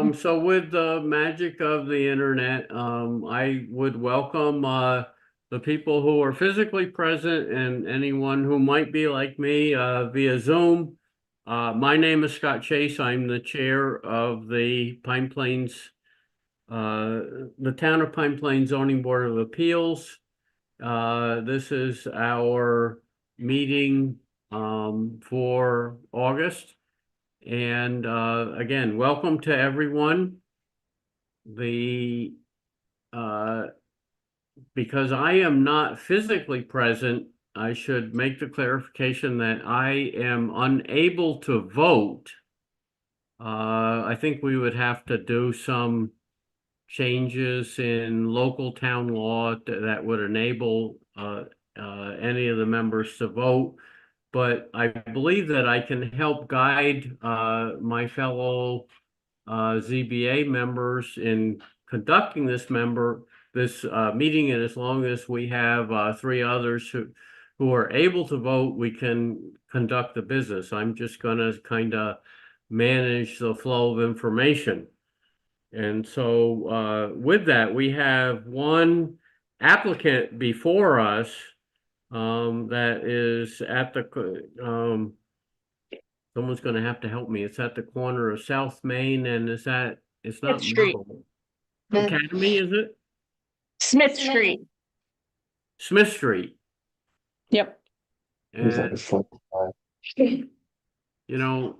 So with the magic of the internet, I would welcome the people who are physically present and anyone who might be like me via Zoom. My name is Scott Chase. I'm the chair of the the Town of Pine Plains Zoning Board of Appeals. This is our meeting for August. And again, welcome to everyone. Because I am not physically present, I should make the clarification that I am unable to vote. I think we would have to do some changes in local town law that would enable any of the members to vote. But I believe that I can help guide my fellow ZBA members in conducting this meeting, and as long as we have three others who are able to vote, we can conduct the business. I'm just going to kind of manage the flow of information. And so with that, we have one applicant before us that is at the someone's going to have to help me. It's at the corner of South Main, and it's not Smith Street. Marble. Academy, is it? Smith Street. Smith Street. Yep. And you know,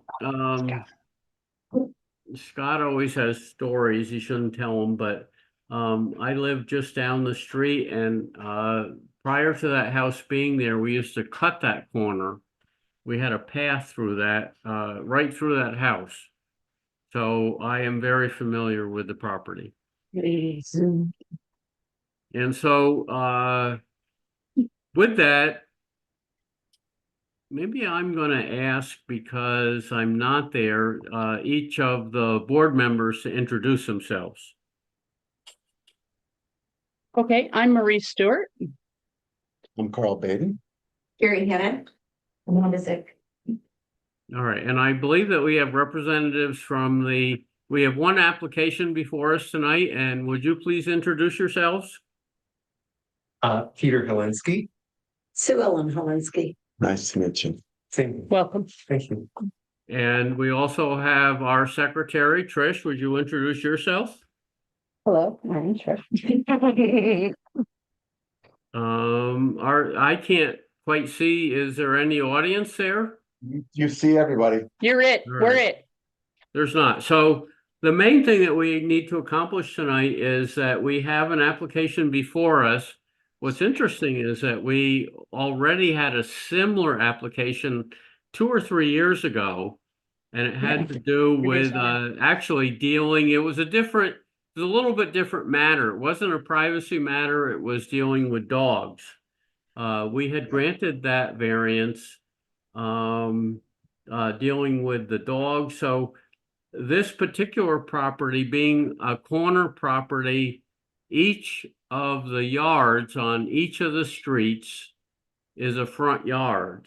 Scott always has stories. He shouldn't tell them, but I live just down the street, and prior to that house being there, we used to cut that corner. We had a path through that, right through that house. So I am very familiar with the property. And so with that, maybe I'm going to ask, because I'm not there, each of the board members to introduce themselves. Okay, I'm Marie Stewart. I'm Carl Baden. Gary Hannon. Amanda Zick. All right, and I believe that we have representatives from we have one application before us tonight, and would you please introduce yourselves? Peter Helinski. Sue Ellen Holinsky. Nice to meet you. Same. Welcome. Thank you. And we also have our secretary, Trish. Would you introduce yourself? Hello, I'm Trish. I can't quite see. Is there any audience there? You see everybody. You're it. All right. We're it. There's not. So the main thing that we need to accomplish tonight is that we have an application before us. What's interesting is that we already had a similar application 2 or 3 years ago, and it had to do with actually dealing. It was a little bit different matter. It wasn't a privacy matter. It was dealing with dogs. We had granted that variance dealing with the dogs. So this particular property being a corner property, each of the yards on each of the streets is a front yard.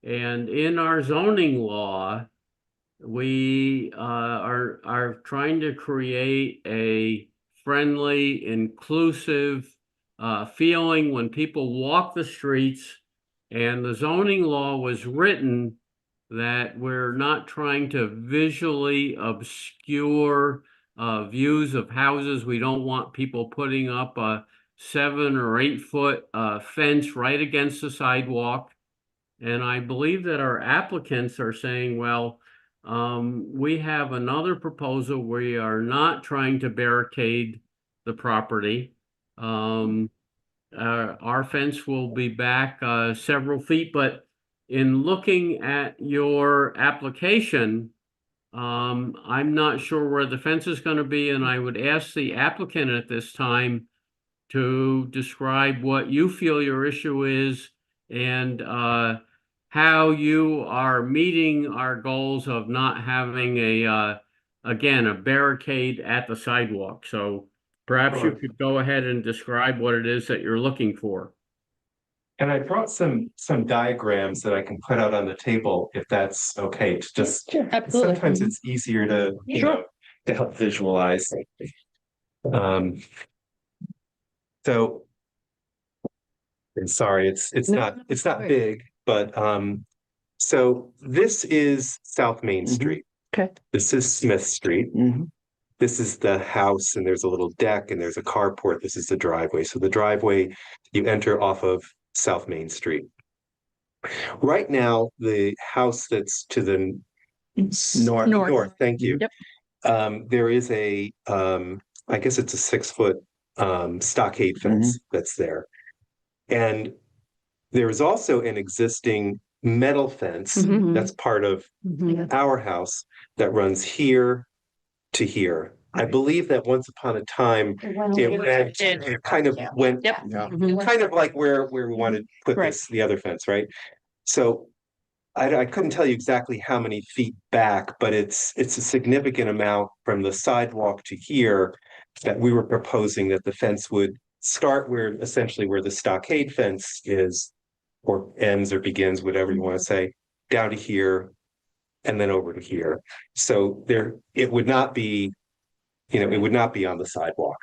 And in our zoning law, we are trying to create a friendly, inclusive feeling when people walk the streets. And the zoning law was written that we're not trying to visually obscure views of houses. We don't want people putting up a 7 or 8 foot fence right against the sidewalk. And I believe that our applicants are saying, well, we have another proposal. We are not trying to barricade the property. Our fence will be back several feet, but in looking at your application, I'm not sure where the fence is going to be, and I would ask the applicant at this time to describe what you feel your issue is and how you are meeting our goals of not having again, a barricade at the sidewalk. So perhaps you could go ahead and describe what it is that you're looking for. And I brought some diagrams that I can put out on the table if that's okay. To just Sure, absolutely. sometimes it's easier to to help visualize. Um, so, and sorry, it's No, not big, but so this is South Main Street. Okay. This is Smith Street. This is the house, and there's a little deck, and there's a carport. This is the driveway. So the driveway you enter off of South Main Street. Right now, the house that's to the north, thank you. Yep. There is a I guess it's a 6-foot stockade fence that's there. And there is also an existing metal fence Mhm. that's part of our house that runs here to here. I believe that once upon a time, it kind of went, Yep. Mhm. kind of like where we wanted to put Right. this, the other fence, right? So I couldn't tell you exactly how many feet back, but it's a significant amount from the sidewalk to here that we were proposing that the fence would start where essentially where the stockade fence is, or ends or begins, whatever you want to say, down to here and then over to here. So it would not be, it would not be on the sidewalk.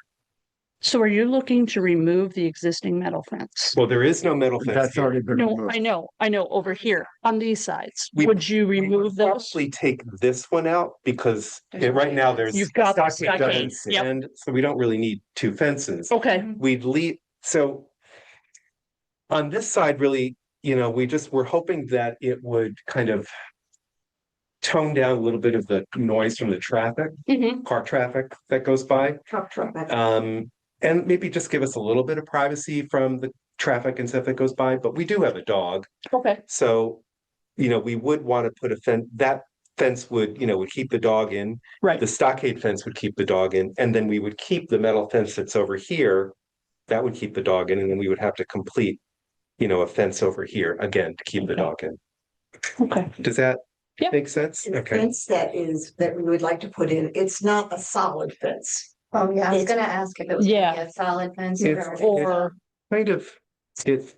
So are you looking to remove the existing metal fence? Well, there is no metal fence That's here. already been No, removed. I know, over here on these sides. We- Would you remove those? Probably take this one out because right now there's You've got the stockade stockade, fence, yep. and so we don't really need 2 fences. Okay, We'd leave, so on this side, really, we're hoping that it would kind of tone down a little bit of the noise from the traffic, car traffic that goes by. Truck traffic. And maybe just give us a little bit of privacy from the traffic and stuff that goes by, but we do have a dog. okay, So, we would want to put a fence, that fence would keep the dog in. right. The stockade fence would keep the dog in, and then we would keep the metal fence that's over here. That would keep the dog in, and then we would have to complete, a fence over here again to keep the dog in. Okay. Does that Yeah. make sense? The Okay. fence that we would like to put in, it's not a solid fence. Oh, yeah, I was It's- gonna ask if it was Yeah. gonna be a solid fence It's- Or, Kind of, it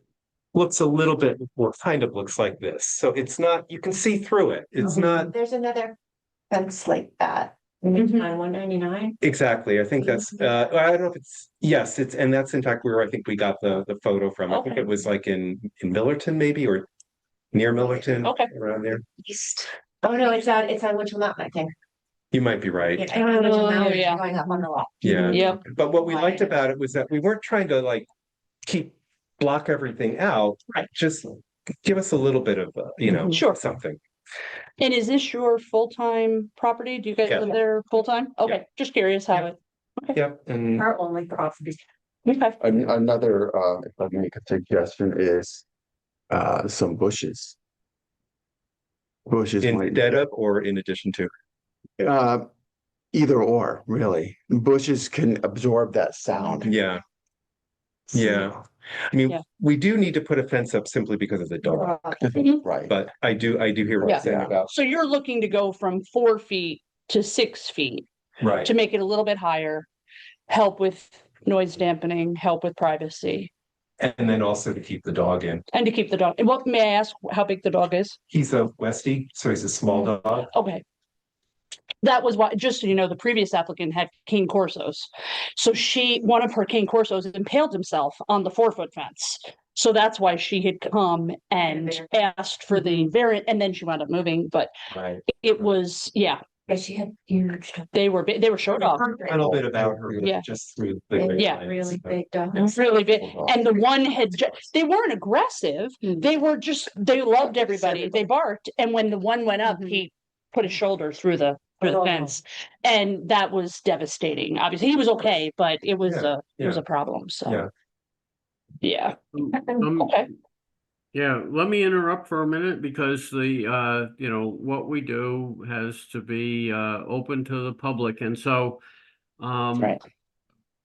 looks a little bit, well, kind of looks like this. So it's not, you can see through it. It's not There's another fence like that Mhm. on 199. exactly. I think that's, I don't know if it's, yes, and that's in fact where I think we got the photo from. I think Okay. it was like in Millerton maybe, or near Millerton. Okay. Around there. East. Oh, no, it's on Winchell Mountain, I think. You might be right. Yeah, on Winchell Mountain, yeah. going up on the left. Yeah. Yep. But what we liked about it was that we weren't trying to like block everything out. Right. Just give us a little bit of, Sure. something. And is this your full-time property? Do you guys Yeah. live there full-time? Okay, just curious how it, Yep. And Our only property. okay, Another, if I can make a suggestion, is some bushes. Bushes might, instead of or in addition to. either or, really. Bushes can absorb that sound. Yeah. Yeah. I mean, Yeah. we do need to put a fence up simply because of the dog, Right. but I do hear what Yeah. you're saying about. so you're looking to go from 4 feet to 6 feet Right. to make it a little bit higher, help with noise dampening, help with privacy, And then also to keep the dog in. and to keep the dog. And what, may I ask how big the dog is? He's a Westie, so he's a small dog. Okay. That was why, just so you know, the previous applicant had cane corsos. So one of her cane corsos impaled himself on the 4-foot fence. So that's why she had come and asked for the variant, and then she wound up moving, but Right. it was, yeah, But she had huge. they were showed off. A little bit about her, Yeah. just through the. Yeah. grapevine, Really so. big dogs. Really big. And the one they weren't aggressive. They were just, they loved everybody. They barked. And when the one went up, he put his shoulder through the fence. And that was devastating. Obviously, he was okay, but it was a problem. So, Yeah. yeah. Um, Okay. Yeah, let me interrupt for a minute because what we do has to be open to the public. And so That's right.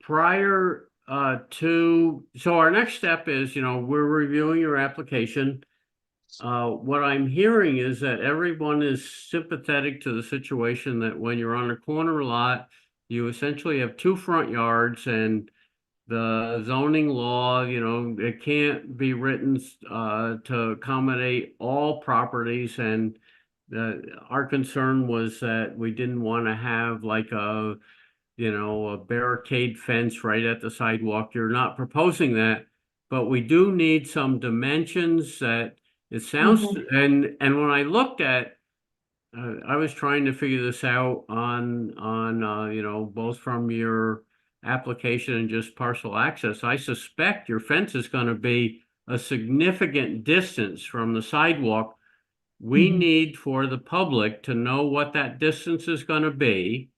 prior so our next step is, we're reviewing your application. What I'm hearing is that everyone is sympathetic to the situation that when you're on a corner lot, you essentially have 2 front yards, and the zoning law, it can't be written to accommodate all properties, and our concern was that we didn't want to have like a, a barricade fence right at the sidewalk. You're not proposing that, but we do need some dimensions that it sounds, and when I looked at, I was trying to figure this out on, both from your application and just parcel access. I suspect your fence is going to be a significant distance from the sidewalk. We need for the public to know what that distance is going to be,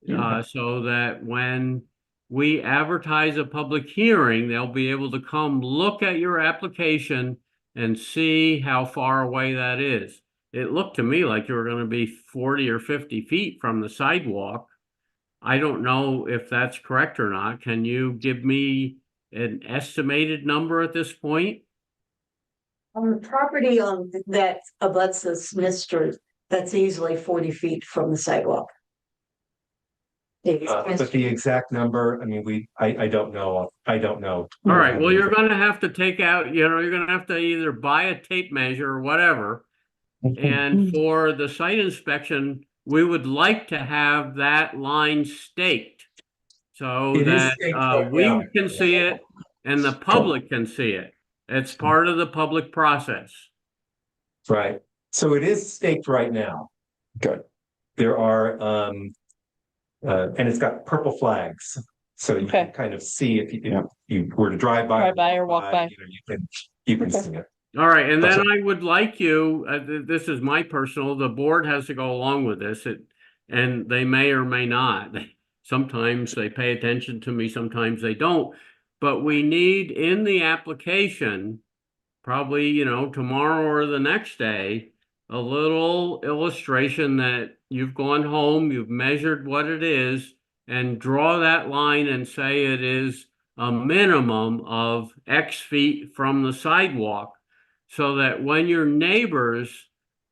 so that when we advertise a public hearing, they'll be able to come look at your application and see how far away that is. It looked to me like you were going to be 40 or 50 feet from the sidewalk. I don't know if that's correct or not. Can you give me an estimated number at this point? On the property on that abuts the Smith Street, that's easily 40 feet from the sidewalk. But the exact number, I mean, I don't know. I don't know. All right, well, you're gonna have to take out, you're gonna have to either buy a tape measure or whatever. And for the site inspection, we would like to have that line staked. So It is that staked right we now. can see it and the public can see it. It's part of the public process. Right. So it is staked right now. Good. There are, and it's got purple flags. So you can Okay. kind of see if you were to drive by. Drive by or walk by. You can see it. All right, and That's then I would like you, this is my personal, the board has to go along with this, and they may or may not. Sometimes they pay attention to me, sometimes they don't. But we need in the application, probably, tomorrow or the next day, a little illustration that you've gone home, you've measured what it is, and draw that line and say it is a minimum of X feet from the sidewalk. So that when your neighbors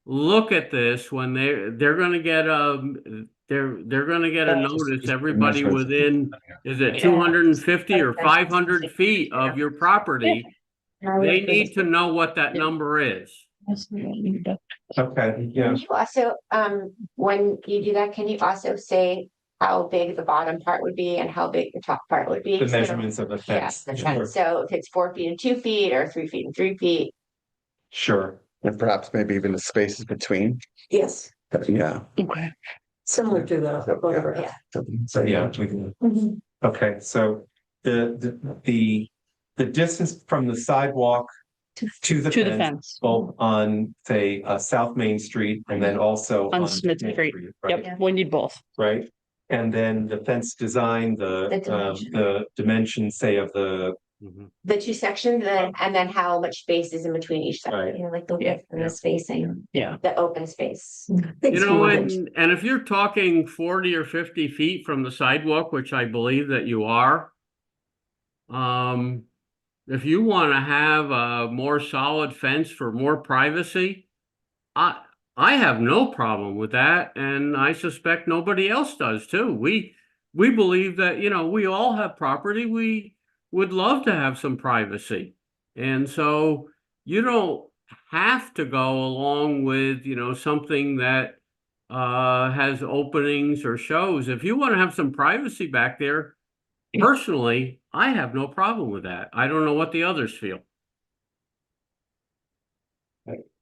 look at this, when they're gonna get they're gonna get a notice, everybody within, is it 250 or 500 feet of your property? They need to know what that number is. Okay, yeah. Can you also, when you do that, can you also say how big the bottom part would be and how big the top part would be? The So- measurements of the Yes, fence. the fence. So if it's 4 feet and 2 feet or 3 feet and 3 feet. Sure. And perhaps maybe even the spaces between. Yes, Yeah. Okay. similar to the photograph. So, yeah, we can, okay, so the distance from the sidewalk to the fence, fence. both on, say, South Main Street and then also On Smith Street. right? Yep, we need both. Right? And then the fence design, dimension. the dimensions, say, of the, The two sections and then how much space is in between each Right. section, like the width and the spacing, Yeah. the open space. And if you're talking 40 or 50 feet from the sidewalk, which I believe that you are, if you want to have a more solid fence for more privacy, I have no problem with that, and I suspect nobody else does too. We believe that, we all have property. We would love to have some privacy. And so you don't have to go along with, something that has openings or shows. If you want to have some privacy back there, personally, I have no problem with that. I don't know what the others feel.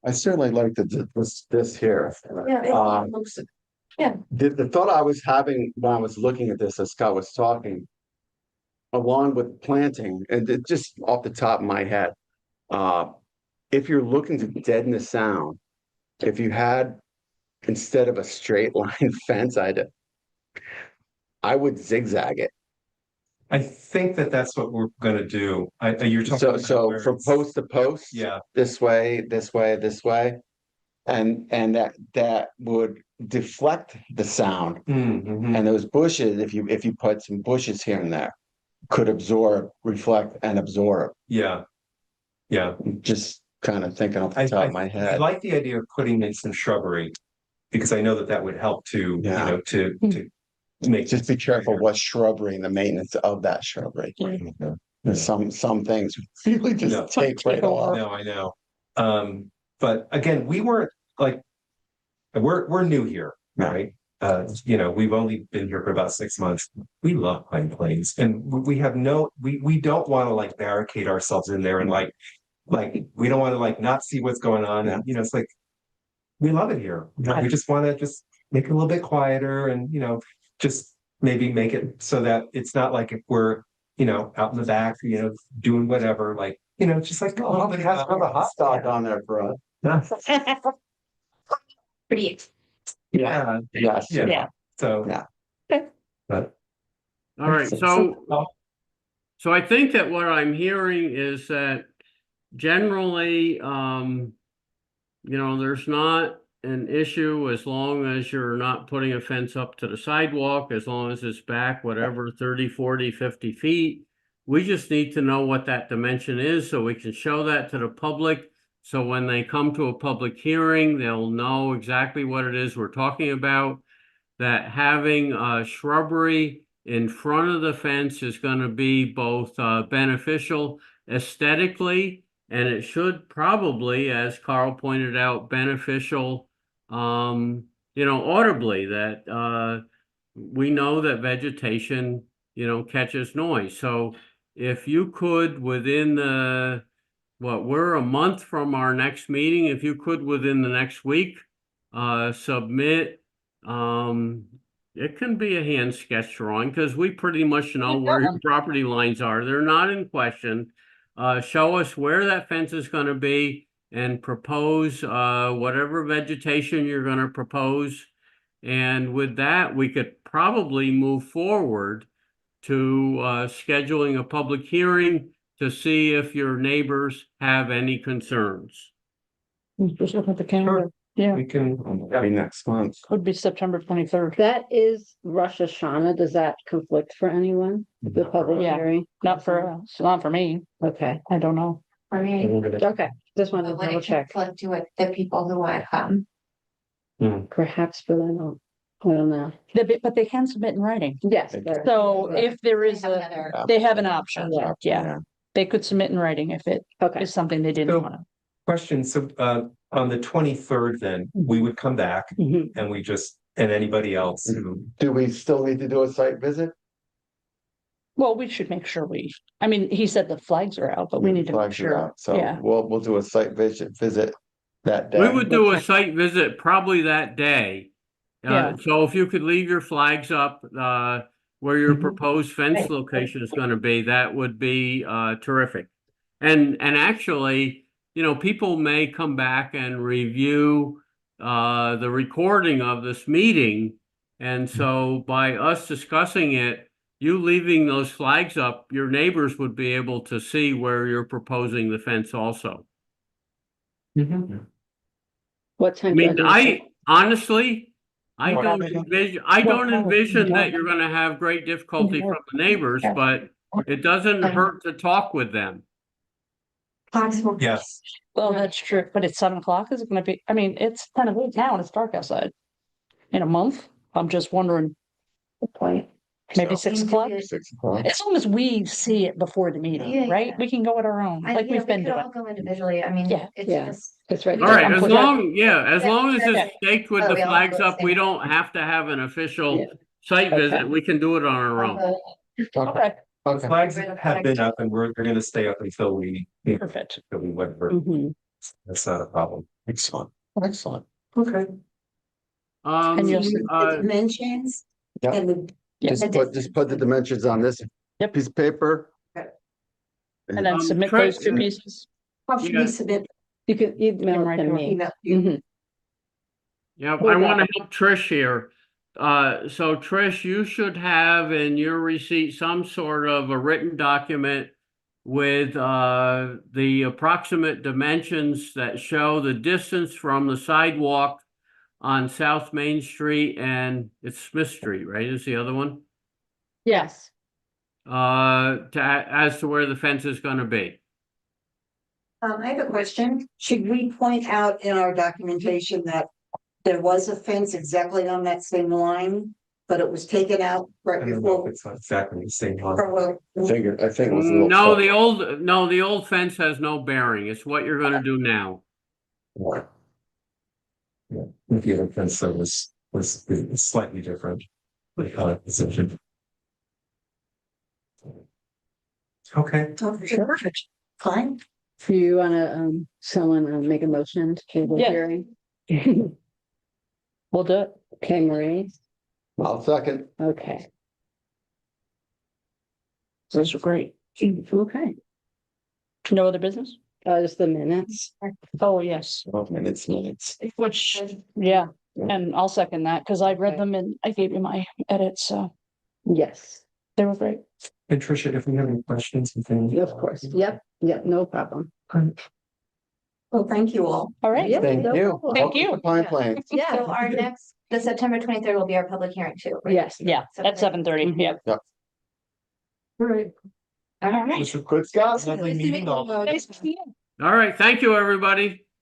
I certainly like this here. Yeah, Um, it looks, The thought I was having when I was looking at this as Scott was talking, along with planting, and just off the top of my head, if you're looking to deaden the sound, if you had, instead of a straight line fence, I would zigzag it. I think that's what we're gonna do. You're talking So, about so where from it's- post to post. Yeah, This way, this way, this way. And that would deflect the sound. mhm. And those bushes, if you put some bushes here and there, could absorb, reflect and absorb. Yeah. Yeah, Just kind of thinking off the I top of my I head. like the idea of putting in some shrubbery. Because I know that would help to, Yeah. to make. Just be careful what shrubbery and the maintenance of that shrubbery. There's some things really No. just take right off. No, I know. But again, we weren't like, we're new here, right? You know, we've only been here for about 6 months. We love Pine Plains, and we have we don't want to like barricade ourselves in there and like we don't want to like not see what's going on. And you know, it's like we love it here. We just want to just make it a little bit quieter, and you know, just maybe make it so that it's not like if we're, you know, out in the back, you know, doing whatever, like, you know, just like Oh, it has another hot dog on there for us. Pretty. Yeah, Yes. Yeah. so. Yeah. But. All right, so I think that what I'm hearing is that generally, you know, there's not an issue as long as you're not putting a fence up to the sidewalk, as long as it's back, whatever, 30, 40, 50 feet. We just need to know what that dimension is so we can show that to the public. So when they come to a public hearing, they'll know exactly what it is we're talking about. That having shrubbery in front of the fence is going to be both beneficial aesthetically, and it should probably, as Carl pointed out, beneficial, you know, audibly, that we know that vegetation, you know, catches noise. So if you could, within we're a month from our next meeting, if you could, within the next week, submit, it can be a hand sketch drawing, because we pretty much know where your property lines are. They're not in question. Show us where that fence is going to be and propose whatever vegetation you're going to propose. And with that, we could probably move forward to scheduling a public hearing to see if your neighbors have any concerns. Just look at the calendar. Yeah, We can. Be next month. could be September 23rd. That is Rosh Hashanah. Does that conflict for anyone? The public Yeah. hearing? Not for me. Okay, I don't know. I mean, okay. Just wanted to when double it check. conflict with the people who want to come. Perhaps, but I don't know. But they can submit in writing. Yes. So if there is Have a, another- they have an option. Yeah. Yeah, they could submit in writing if it Okay. is something they didn't So- want to. Question, so on the 23rd, then we would come back Mhm. and we just, and anybody else who. Do we still need to do a site visit? Well, we should make sure I mean, he said the flags are out, but we need to make Flags are sure. out, So Yeah. we'll do a site visit that day. We would do a Okay. site visit probably that day. Yeah. So if you could leave your flags up, where your Mhm. proposed fence location is gonna be, that would be, terrific. And actually, you know, people may come back and review, the recording of this meeting. And so by us discussing it, you leaving those flags up, your neighbors would be able to see where you're proposing the fence also. What I time? do mean, do honestly, I What don't happened? envision, What that you're gonna have great difficulty from the neighbors, but it doesn't hurt to talk with them. Possible. Yes. Well, that's true, but it's 7 o'clock. Is it gonna be, I mean, it's kind of late now and it's dark outside. In a month, I'm just wondering, Point. maybe 6 o'clock? 6 o'clock. As long as we see it before the meeting, Yeah, right? yeah. We can go at our own, like we've been We could doing. all go individually. I mean, Yeah. it's Yeah. just. That's right. All right, I'm as put- long as Yeah. it's staked with Oh, the we all flags go up, we same. don't have to have an Yeah. official site Okay. visit. We can do it on our own. Okay, The flags have been up and they're gonna stay up until we, perfect. whatever. Mhm. That's not a problem. Excellent. Excellent. Okay. And you'll see- The dimensions Yeah. and the, Yes, Just put the dimensions on this Yep. piece of paper. and then submit Trey- those 2 pieces. how should Yeah. we submit? You can email right it to to me. Email you? Mhm. Yeah, Hold I want on. to help Trish here. So Trish, you should have in your receipt some sort of a written document with the approximate dimensions that show the distance from the sidewalk on South Main Street, and it's Smith Street, right? Is the other one? Yes. As to where the fence is going to be. I have a question. Should we point out in our documentation that there was a fence exactly on that same line, but it was taken out I right don't know if before? it's not exactly the same one. or well, I think it was a little. No, the old fence has no bearing. It's what you're going to do now. With the other fence that was slightly different. Position. Okay. Perfect. Fine. Do you wanna, someone make a motion to table Yeah. hearing? We'll do it. Okay, Marie, I'll second. okay, Those are great. okay, No other business? just the minutes, Oh, yes, Minutes. which, yeah, and I'll second that, because I read them and I gave you my edits, so yes, they were great. And Tricia, if we have any questions and things. of course, yep, no problem. Well, thank you all. All right. Yeah, Thank no you. problem. Thank Welcome to you. Pine Plains. Yeah. So our next, the September 23rd will be our public hearing too. right? Yes. Yeah, at 7:30, yeah. All right. All right. Good, Scott. Lovely meeting all. Nice to see you. All right, thank you, everybody.